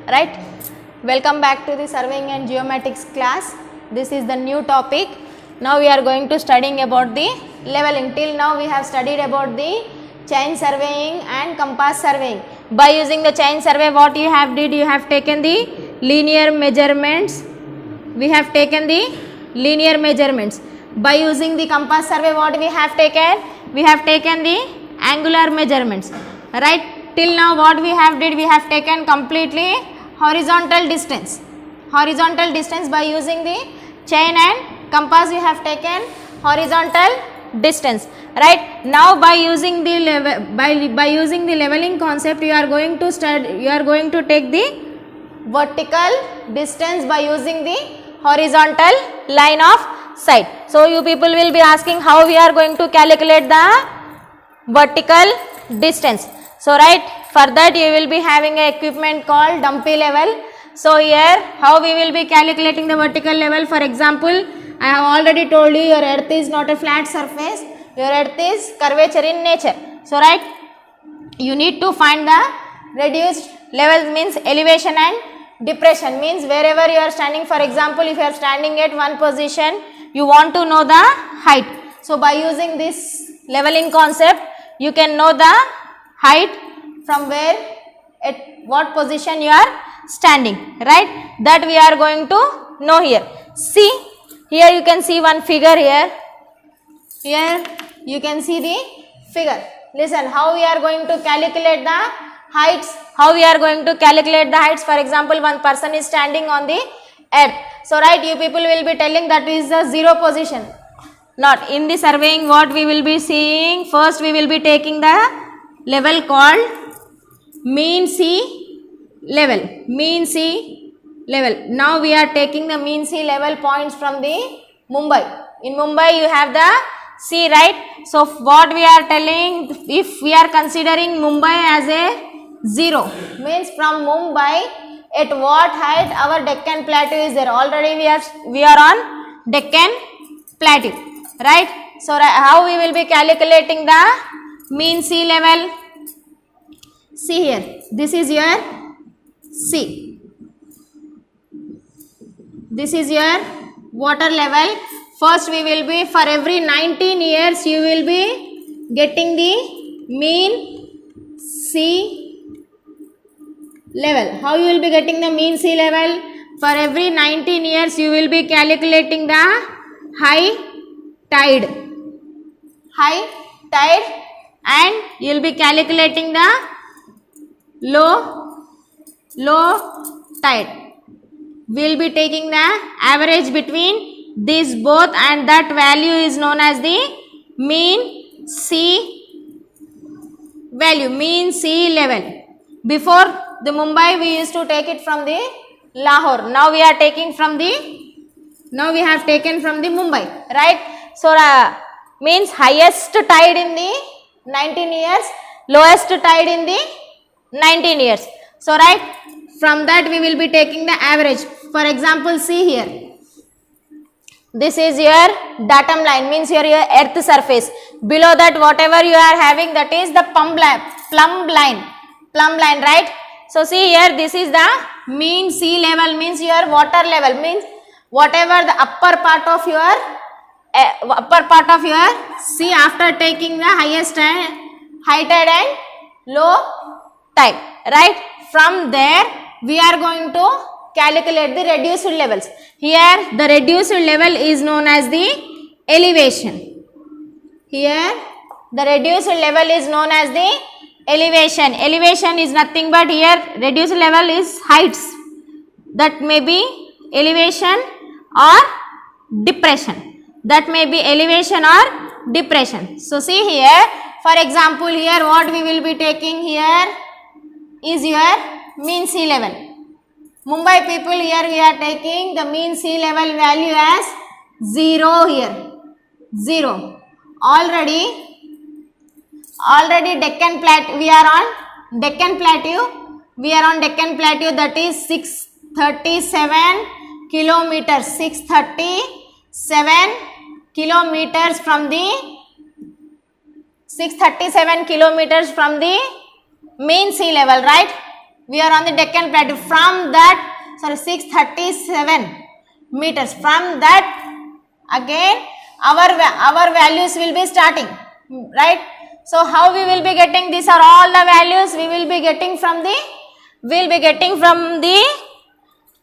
right? Welcome back to the surveying and geomatics class. This is the new topic. Now we are going to studying about the leveling. Till now we have studied about the chain surveying and compass surveying. By using the chain survey, what you have did, you have taken the linear measurements. We have taken the linear measurements. By using the compass survey, what we have taken? We have taken the angular measurements, right? Till now what we have did, we have taken completely horizontal distance. Horizontal distance by using the chain and compass, we have taken horizontal distance, right? Now by using the by using the leveling concept, you are going to take the vertical distance by using the horizontal line of sight. So you people will be asking how we are going to calculate the vertical distance. So right, for that you will be having a equipment called dumpy level. So here how we will be calculating the vertical level. For example, I have already told you your earth is not a flat surface, your earth is curvature in nature. So right, you need to find the reduced levels, means elevation and depression, means wherever you are standing. For example, if you are standing at one position, you want to know the height. So by using this leveling concept, you can know the height from where, at what position you are standing, right? That we are going to know here. See, here you can see one figure here. Here you can see the figure. Listen, how we are going to calculate the heights. How we are going to calculate the heights. For example, one person is standing on the earth. So right, you people will be telling that is the zero position. Not in the surveying, what we will be seeing, first we will be taking the level called mean sea level. Mean sea level. Now we are taking the mean sea level points from the Mumbai. In Mumbai you have the sea, right? So what we are telling, if we are considering Mumbai as a zero, means from Mumbai at what height our Deccan Plateau is there. Already we are on Deccan Plateau, right? So how we will be calculating the mean sea level? See here, this is your sea. This is your water level. First we will be, for every 19 years you will be getting the mean sea level. How you will be getting the mean sea level? For every 19 years you will be calculating the high tide. High tide, and you will be calculating the low tide. We will be taking the average between these both, and that value is known as the mean sea value, mean sea level. Before the Mumbai we used to take it from the Lahore. Now we are taking from the, now we have taken from the Mumbai, right? So means highest tide in the 19 years, lowest tide in the 19 years. So right, from that we will be taking the average. For example, see here, this is your datum line, means your earth surface. Below that whatever you are having, that is the plumb line, right? So see here, this is the mean sea level, means your water level, means whatever the upper part of your sea after taking the highest high tide and low tide, right? From there we are going to calculate the reduced levels. Here the reduced level is known as the elevation. Here the reduced level is known as the elevation. Elevation is nothing but, here reduced level is heights. That may be elevation or depression. That may be elevation or depression. So see here, for example, here what we will be taking here is your mean sea level. Mumbai people, here we are taking the mean sea level value as 0 here. 0. Already Deccan Plateau, we are on Deccan Plateau. We are on Deccan Plateau, that is 637 kilometers. 637 kilometers from the 637 kilometers from the mean sea level, right? We are on the Deccan Plateau. From that, 637 meters. From that, again, our values will be starting, right? So how we will be getting? These are all the values we will be getting from the,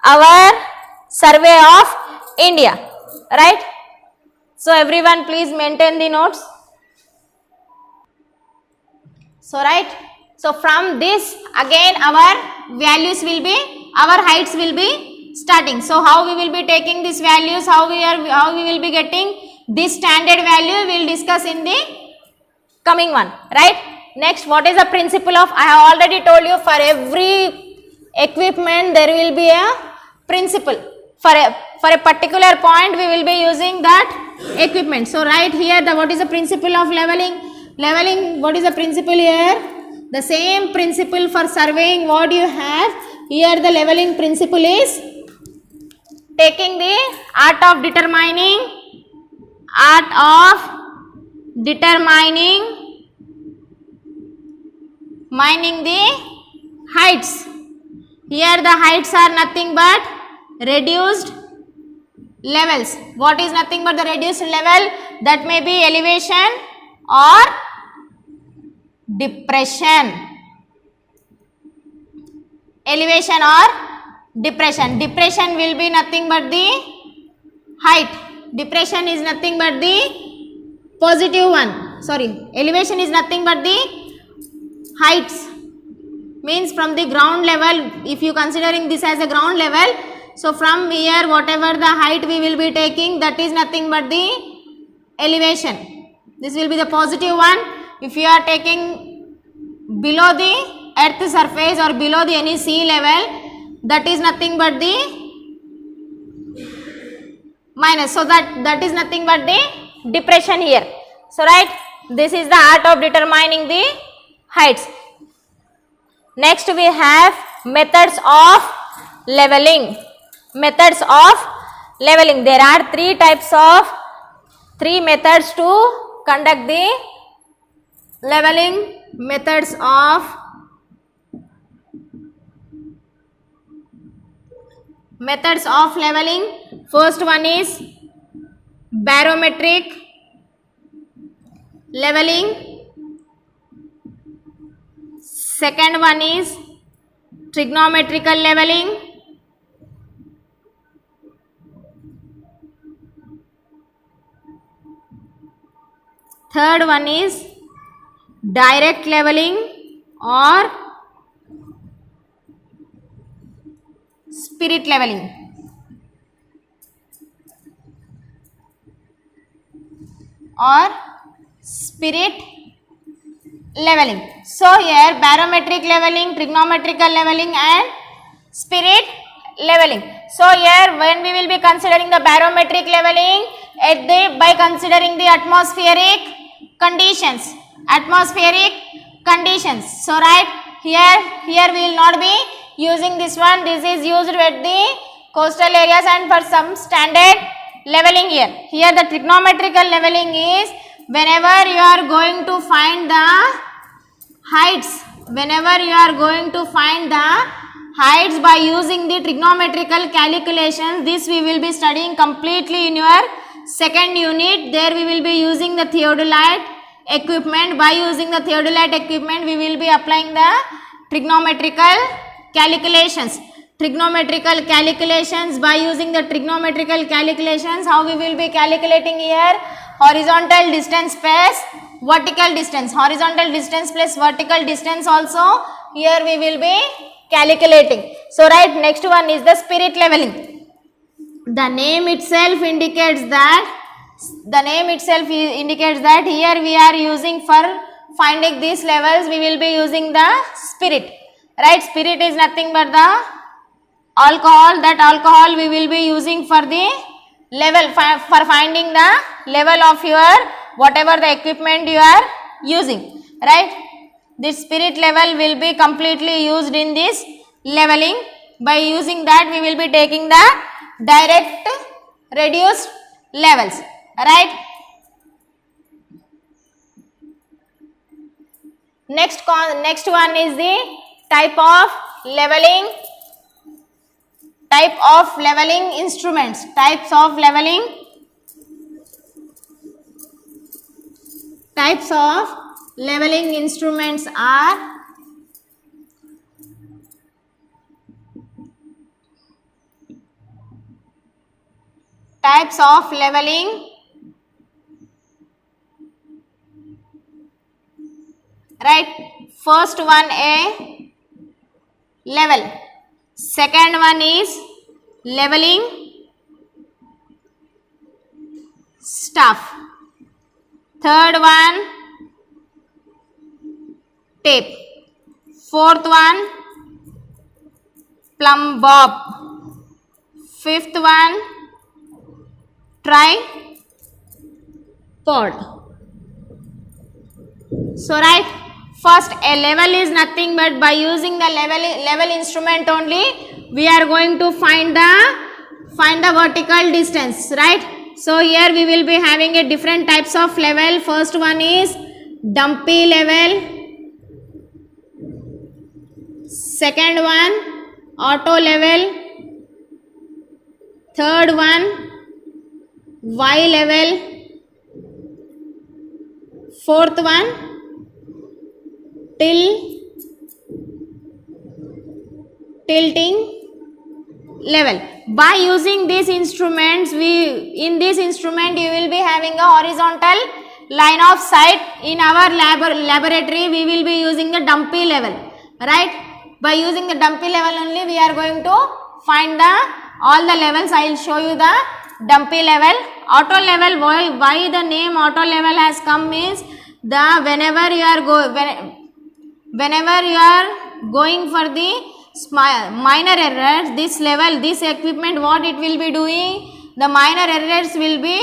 our survey of India, right? So everyone please maintain the notes. So right, so from this again our values will be, our heights will be starting. So how we will be taking these values, how we will be getting this standard value, we will discuss in the coming one, right? Next, what is the principle of, I have already told you, for every equipment there will be a principle. For a particular point we will be using that equipment. So right here, what is the principle of leveling? Leveling, what is the principle here? The same principle for surveying what you have. Here the leveling principle is taking the art of determining the heights. Here the heights are nothing but reduced levels. What is nothing but the reduced level? That may be elevation or depression. Elevation or depression. Depression will be nothing but the height. Depression is nothing but the positive one. Sorry, elevation is nothing but the heights. Means from the ground level, if you considering this as a ground level, so from here whatever the height we will be taking, that is nothing but the elevation. This will be the positive one. If you are taking below the earth surface or below the any sea level, that is nothing but the minus. So that is nothing but the depression here. So right, this is the art of determining the heights. Next we have methods of leveling. Methods of leveling. There are three methods to conduct the leveling. Methods of leveling. First one is barometric leveling. Second one is trigonometrical leveling. Third one is direct leveling or spirit leveling. So here barometric leveling, trigonometrical leveling and spirit leveling. So here when we will be considering the barometric leveling, by considering the atmospheric conditions. So right, here we will not be using this one. This is used with the coastal areas and for some standard leveling here. Here the trigonometrical leveling is whenever you are going to find the heights. By using the trigonometrical calculations, this we will be studying completely in your second unit. There we will be using the theodolite equipment. By using the theodolite equipment, we will be applying the trigonometrical calculations. By using the trigonometrical calculations, how we will be calculating here? Horizontal distance plus vertical distance. Horizontal distance plus vertical distance also here we will be calculating. So right, next one is the spirit leveling. The name itself indicates that here we are using for finding these levels, we will be using the spirit. Right, spirit is nothing but the alcohol. That alcohol we will be using for the level, for finding the level of your whatever the equipment you are using. Right, this spirit level will be completely used in this leveling. By using that we will be taking the direct reduced levels. Right, next one is the type of leveling instruments. Types of leveling instruments are right. First one a level, second one is leveling staff, third one tape, fourth one plumb bob, fifth one tripod. So right, first a level is nothing but by using the level instrument only we are going to find the vertical distance, right? So here we will be having a different types of level. First one is dumpy level, second one auto level, third one Y level, fourth one tilting level. By using these instruments, in this instrument you will be having a horizontal line of sight. In our laboratory we will be using the dumpy level, right? By using the dumpy level only we are going to find all the levels. I will show you the dumpy level. Auto level, why the name auto level has come means whenever you are going for the minor errors, this equipment, what it will be doing, the minor errors will be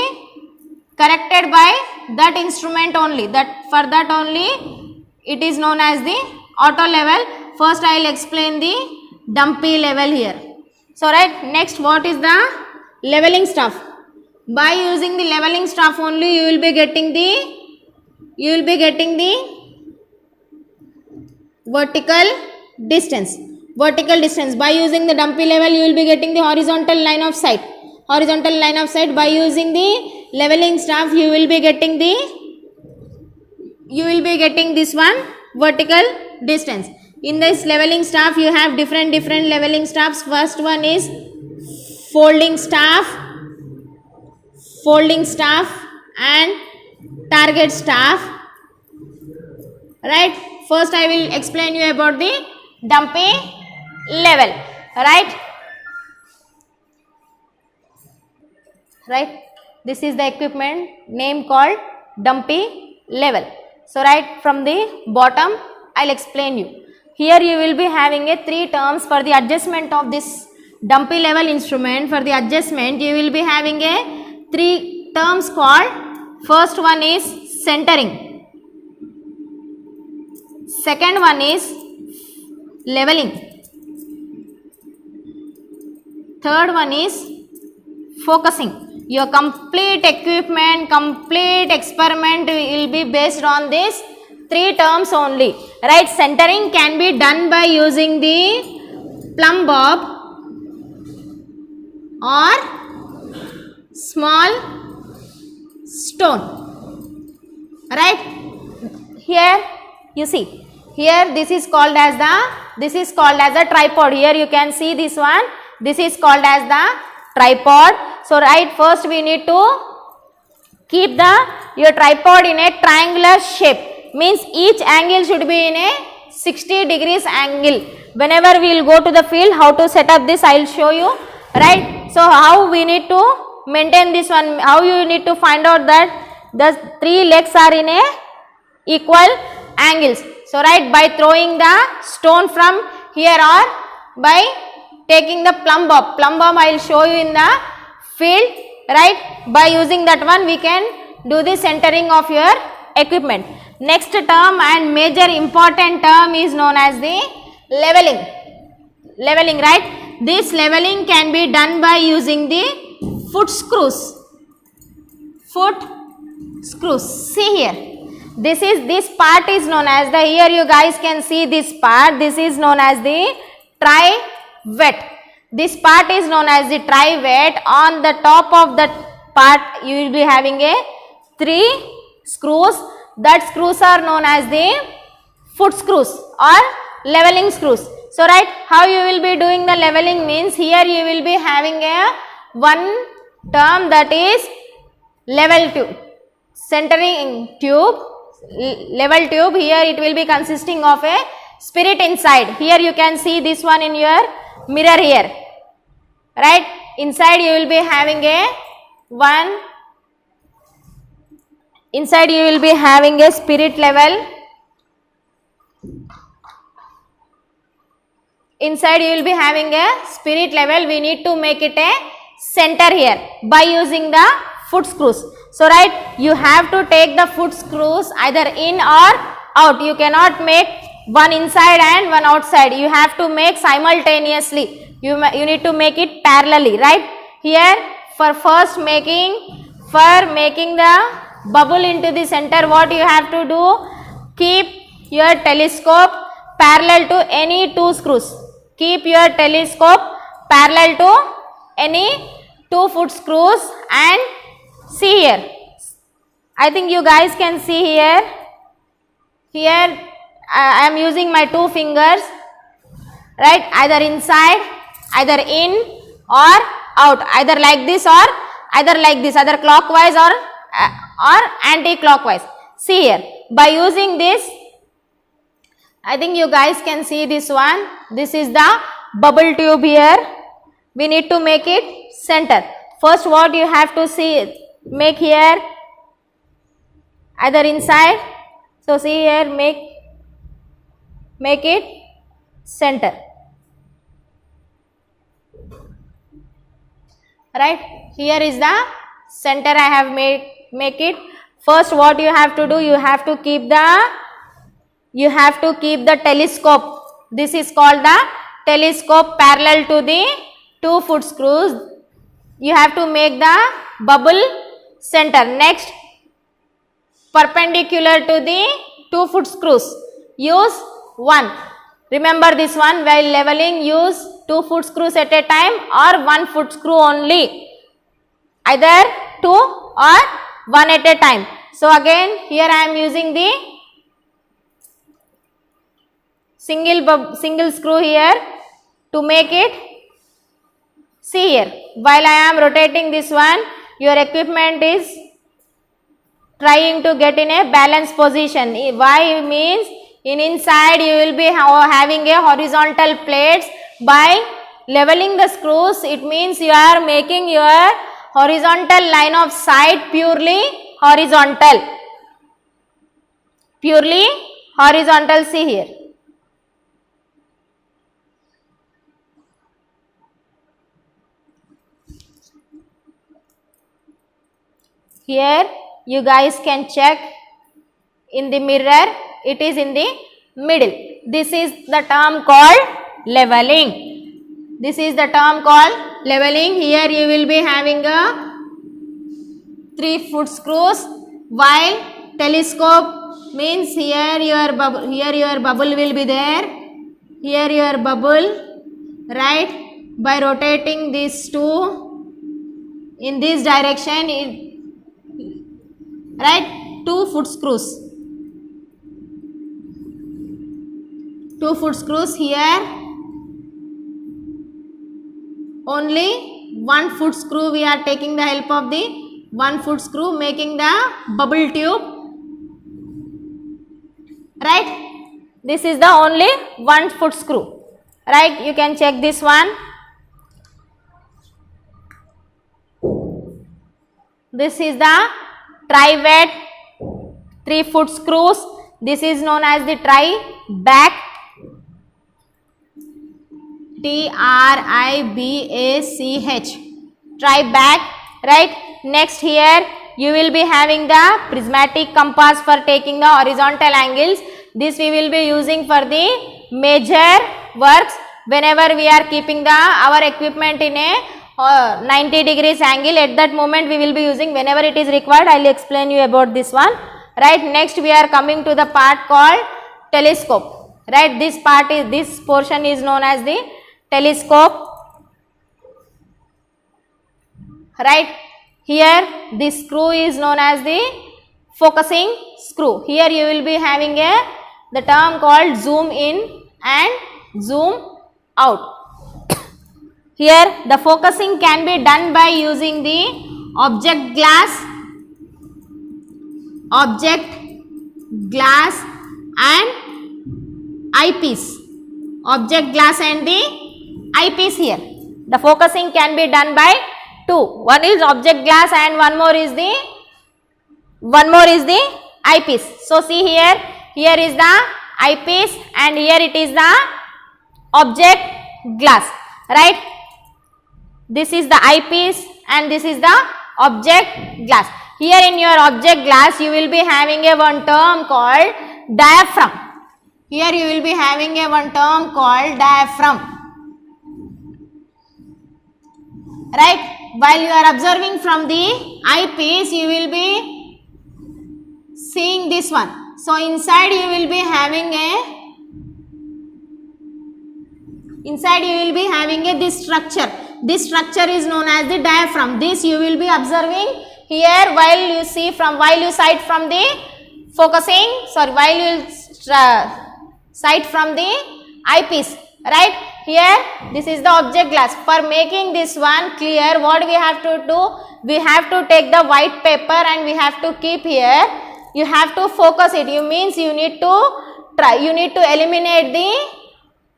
corrected by that instrument only. For that only it is known as the auto level. First I will explain the dumpy level here. So right, next what is the leveling stuff? By using the leveling stuff only you will be getting the vertical distance. By using the dumpy level you will be getting the horizontal line of sight. By using the leveling stuff you will be getting this one, vertical distance. In this leveling stuff you have different leveling stuffs. First one is folding staff and target staff, right? First I will explain you about the dumpy level, right? This is the equipment name called dumpy level. So right from the bottom I'll explain you. Here you will be having a 3 terms for the adjustment of this dumpy level instrument. For the adjustment you will be having a 3 terms called, first one is centering, second one is leveling, third one is focusing. Your complete equipment, complete experiment will be based on these 3 terms only, right? Centering can be done by using the plumb bob or small stone, right? Here you see, here this is called as a tripod. Here you can see this one, this is called as the tripod. So right, first we need to keep your tripod in a triangular shape, means each angle should be in a 60 degrees angle. Whenever we will go to the field, how to set up this I will show you, right? So how we need to maintain this one, how you need to find out that the 3 legs are in a equal angles. So right, by throwing the stone from here or by taking the plumb bob I will show you in the field, right? By using that one we can do the centering of your equipment. Next term and major important term is known as the leveling, right? This leveling can be done by using the foot screws. See here, this part is known as the, here you guys can see this part, this is known as the trivets. This part is known as the trivet. On the top of that part you will be having a 3 screws. That screws are known as the foot screws or leveling screws. So right, how you will be doing the leveling means, here you will be having a one term, that is level tube, centering tube, level tube. Here it will be consisting of a spirit inside. Here you can see this one in your mirror here, right? Inside you will be having a inside you will be having a spirit level. Inside you will be having a spirit level. We need to make it a center here by using the foot screws. So right, you have to take the foot screws either in or out. You cannot make one inside and one outside. You have to make simultaneously. You need to make it parallelly, right? Here for making the bubble into the center, what you have to do, keep your telescope parallel to any 2 screws. Keep your telescope parallel to any 2 foot screws and see here. I think you guys can see here. Here I am using my 2 fingers, right? Either inside, either in or out, either like this or either like this, either clockwise or anti-clockwise. See here, by using this, I think you guys can see this one. This is the bubble tube here. We need to make it center. First what you have to make here, either inside. So see here, make it center, right? Here is the center. I have make it. First what you have to do, you have to keep the telescope. This is called the telescope parallel to the 2 foot screws. You have to make the bubble center. Next, perpendicular to the 2 foot screws, use 1. Remember this one, while leveling use 2 foot screws at a time or 1 foot screw only, either 2 or 1 at a time. So again here I am using the single screw here to make it. See here, while I am rotating this one, your equipment is trying to get in a balanced position. Why means, in inside you will be having a horizontal plates. By leveling the screws, it means you are making your horizontal line of sight purely horizontal. Purely horizontal. See here. Here you guys can check in the mirror, it is in the middle. This is the term called leveling. This is the term called leveling. Here you will be having a 3 foot screws, while telescope means here your bubble will be there. Here your bubble, right? By rotating these 2 in this direction, right, 2 foot screws. 2 foot screws here. Only 1 foot screw we are taking the help of the 1 foot screw, making the bubble tube, right? This is the only 1 foot screw, right? You can check this one. This is the trivet, 3 foot screws. This is known as the tri-back, T-R-I-B-A-C-H, tri-back, right? Next here you will be having the prismatic compass for taking the horizontal angles. This we will be using for the major works. Whenever we are keeping our equipment in a 90 degrees angle, at that moment we will be using. Whenever it is required, I will explain you about this one, right? Next we are coming to the part called telescope. right? This portion is known as the telescope, right? Here this screw is known as the focusing screw. Here you will be having the term called zoom in and zoom out. Here the focusing can be done by using the object glass and eyepiece. Object glass and the eyepiece here. The focusing can be done by two. One is object glass and one more is the eyepiece. So see here is the eyepiece and here it is the object glass, right? This is the eyepiece and this is the object glass. Here in your object glass you will be having one term called diaphragm. Here you will be having one term called diaphragm, right? While you are observing from the eyepiece you will be seeing this one. So inside you will be having this structure. This structure is known as the diaphragm. This you will be observing here while you sight from the sight from the eyepiece, right? Here this is the object glass. For making this one clear, what we have to do? We have to take the white paper and we have to keep here. You have to focus it. You need to eliminate the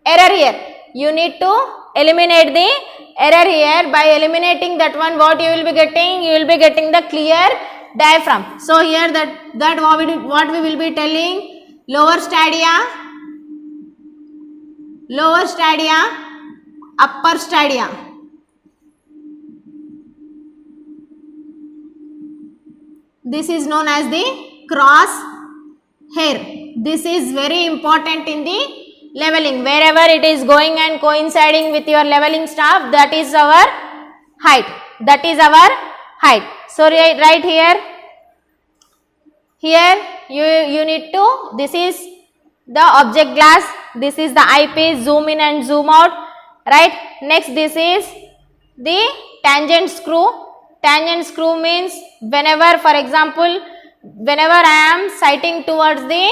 error here. You need to eliminate the error here. By eliminating that one, what you will be getting? You will be getting the clear diaphragm. So here that what we will be telling, lower stadia, upper stadia. This is known as the cross hair. This is very important in the leveling. Wherever it is going and coinciding with your leveling staff, that is our height. So right here you need to, this is the object glass, this is the eyepiece, zoom in and zoom out, right? Next this is the tangent screw. Tangent screw means whenever, for example, whenever I am sighting towards the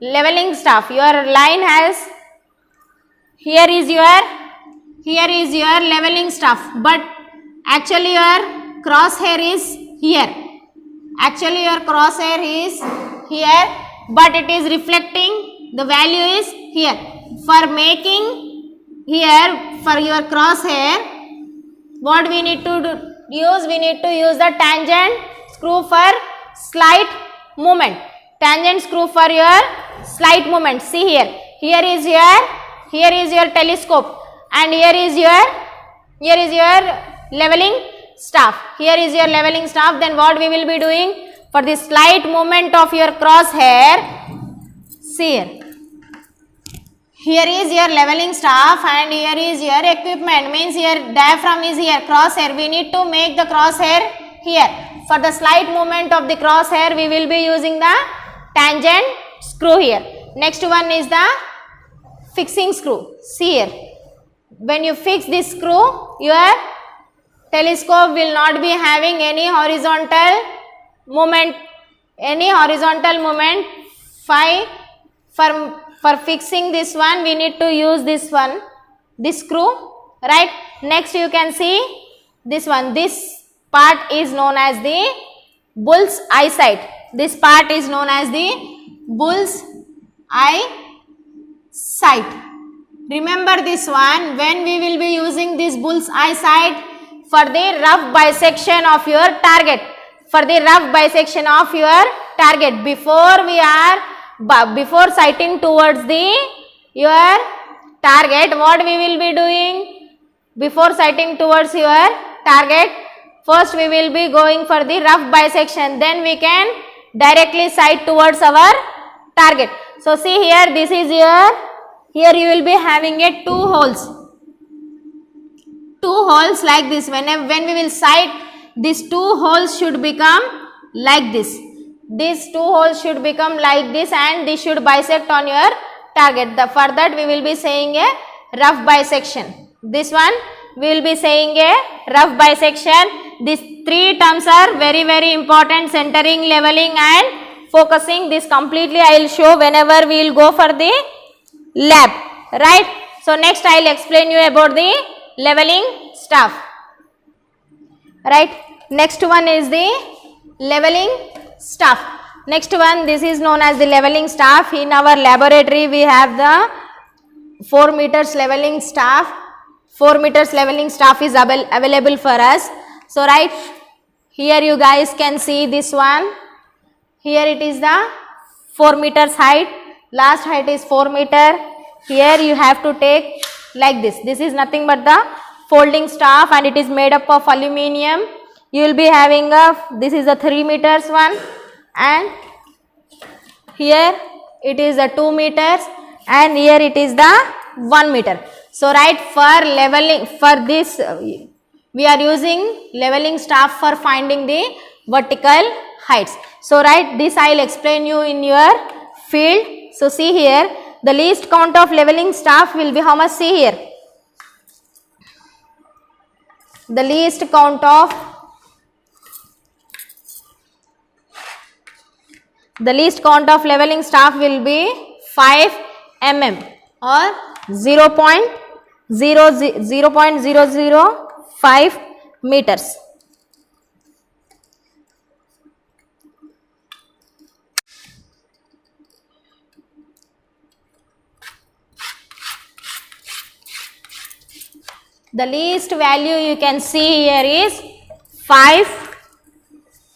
leveling staff, your line has, here is your leveling staff, but actually your crosshair is here. But it is reflecting, the value is here. For making here, for your crosshair, what we need to use? We need to use the tangent screw for slight movement. Tangent screw for your slight movement. See here is your telescope and here is your leveling staff. Here is your leveling staff. Then what we will be doing? For the slight movement of your crosshair, see here is your leveling staff and here is your equipment, means your diaphragm is here, crosshair. We need to make the crosshair here. For the slight movement of the crosshair, we will be using the tangent screw here. Next one is the fixing screw. See here, when you fix this screw, your telescope will not be having any horizontal movement. For fixing this one, we need to use this screw, right? Next you can see this one. This part is known as the bull's eye sight. This part is known as the bull's eye sight. Remember this one, when we will be using this bull's eye sight for the rough bisection of your target. Before sighting towards your target, what we will be doing? Before sighting towards your target, first we will be going for the rough bisection, then we can directly sight towards our target. So see here, this is here you will be having two holes like this. When we will sight, these two holes should become like this. These two holes should become like this and this should bisect on your target. For that we will be saying a rough bisection. This one we will be saying a rough bisection. These three terms are very very important: centering, leveling and focusing. This completely I will show whenever we will go for the lab, right? So next I will explain you about the leveling staff, right? Next one is the leveling staff. Next one, this is known as the leveling staff. In our laboratory we have the 4 meters leveling staff. 4 meters leveling staff is available for us. So right here you guys can see this one. Here it is the 4 meters height. Last height is 4 meter. Here you have to take like this. This is nothing but the folding staff and it is made up of aluminium. You will be having this is a 3 meters one, and here it is a 2 meters, and here it is the 1 meter. So right, for leveling, for this we are using leveling staff for finding the vertical heights. So right, this I will explain you in your field. So see here, the least count of leveling staff will be how much? See here, the least count of leveling staff will be 5 mm or 0.005 meters. The least value you can see here is 5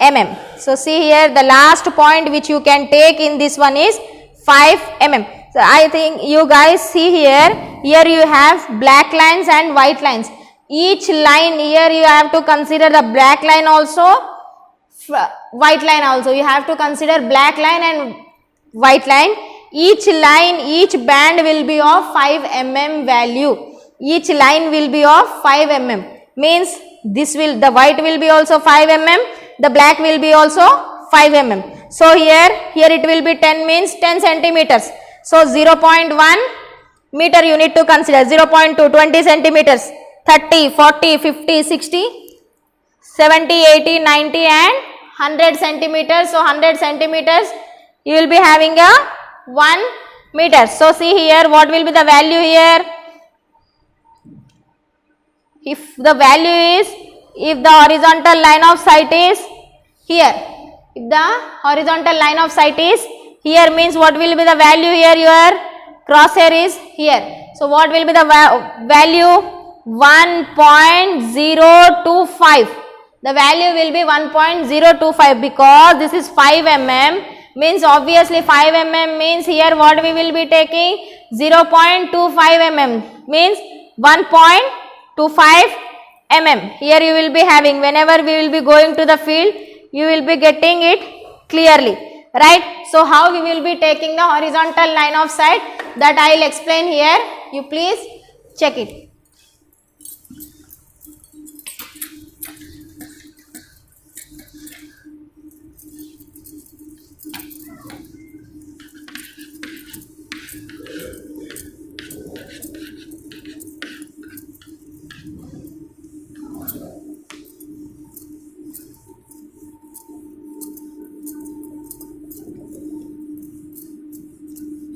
mm. So see here, the last point which you can take in this one is 5 mm. So I think you guys see here, here you have black lines and white lines. Each line here you have to consider the black line also, white line also. You have to consider black line and white line. Each line, each band will be of 5 mm value. Each line will be of 5 mm. Means this will, the white will be also 5 mm, the black will be also 5 mm. So here it will be 10 means 10 centimeters. So 0.1 meter you need to consider, 0.2, 20 centimeters, 30, 40, 50, 60, 70, 80, 90 and 100 centimeters. So 100 centimeters you will be having a 1 meter. So see here, what will be the value here? If the value is, if the horizontal line of sight is here, if the horizontal line of sight is here, means what will be the value here? Your crosshair is here. So what will be the value? 1.025. The value will be 1.025 because this is 5 mm. Means obviously 5 mm means here what we will be taking? 0.25 mm means 1.25 mm. Here you will be having, whenever we will be going to the field, you will be getting it clearly, right? So how we will be taking the horizontal line of sight, that I will explain here. You please check it.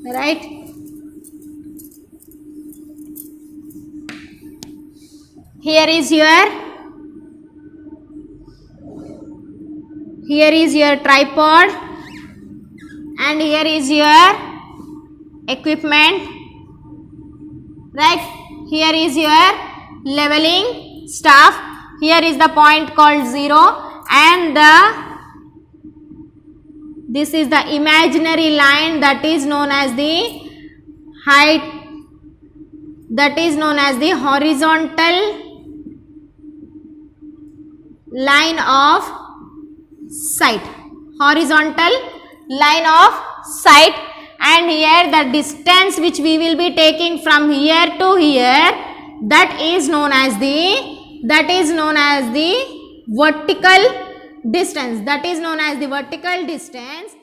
Right? Here is your tripod and here is your equipment, right? Here is your leveling staff. Here is the point called 0 and this is the imaginary line that is known as the height, that is known as the horizontal line of sight. Horizontal line of sight, and here the distance which we will be taking from here to here, that is known as the vertical distance. That is known as the vertical distance.